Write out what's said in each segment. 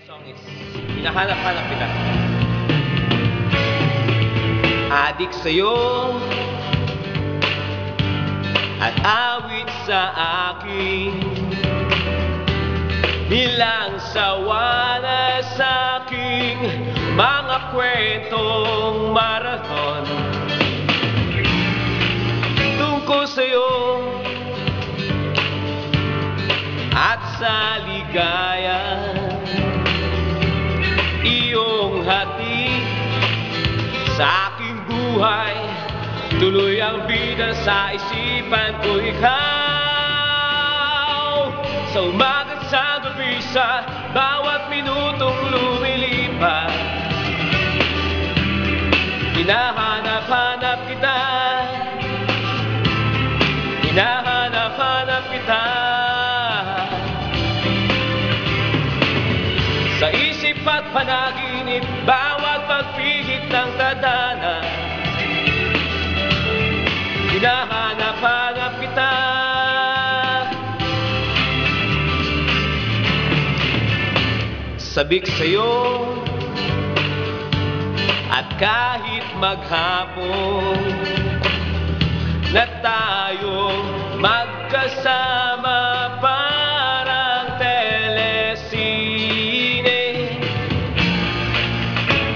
song is hinahanap-hanap kita. Adik sa'yo at awit sa akin, bilang sawa na sa aking mga kwentong marathon. Tungkol sa'yo at sa ligaya, iyong hatid sa aking buhay, tuloy ang bida sa isipan ko ikaw. Sa umaga't sa gabi, sa bawat minutong lumilipas, hinahanap-hanap kita, hinahanap-hanap kita. Sa isip at panaginip, bawat pagpihit ng tadhana, hinahanap-hanap kita. Sabik sa'yo at kahit maghapon na tayo magkasama, parang telesine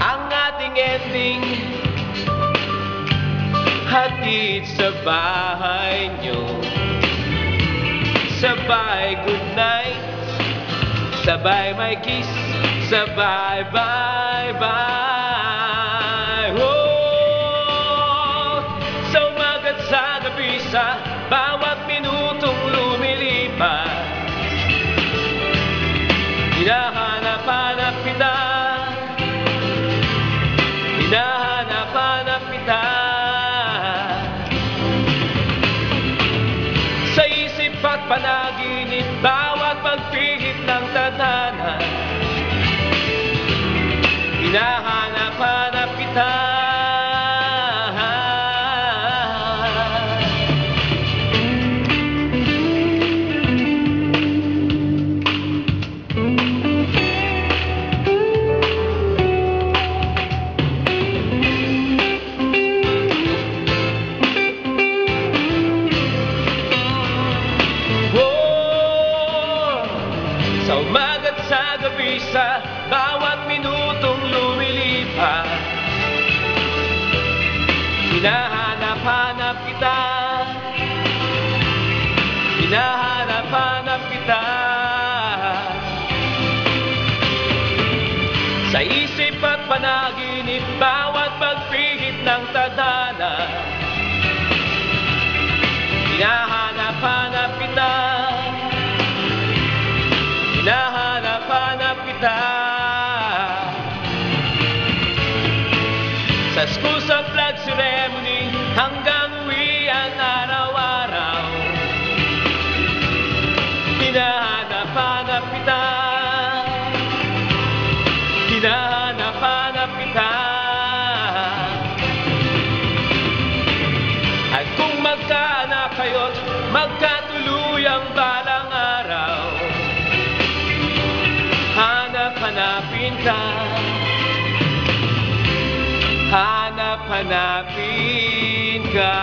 ang ating ending, hatid sa bahay nyo, sabay good night, sabay may kiss, sabay bye bye. Oh, sa umaga't sa gabi, sa bawat minutong lumilipas, hinahanap-hanap kita, hinahanap-hanap kita. Sa isip at panaginip, bawat pagpihit ng tadhana, hinahanap-hanap kita. Sa umaga't sa gabi, sa bawat minutong lumilipas, hinahanap-hanap kita, hinahanap-hanap kita. Sa isip at panaginip, bawat pagpihit ng tadhana, hinahanap-hanap kita, hinahanap-hanap kita. Sa school, sa flag ceremony, hanggang uwian araw-araw, hinahanap-hanap kita, hinahanap-hanap kita. At kung magkaanak kayo't magkatuluyang balang araw, hanap-hanapin ka, hanap-hanapin ka.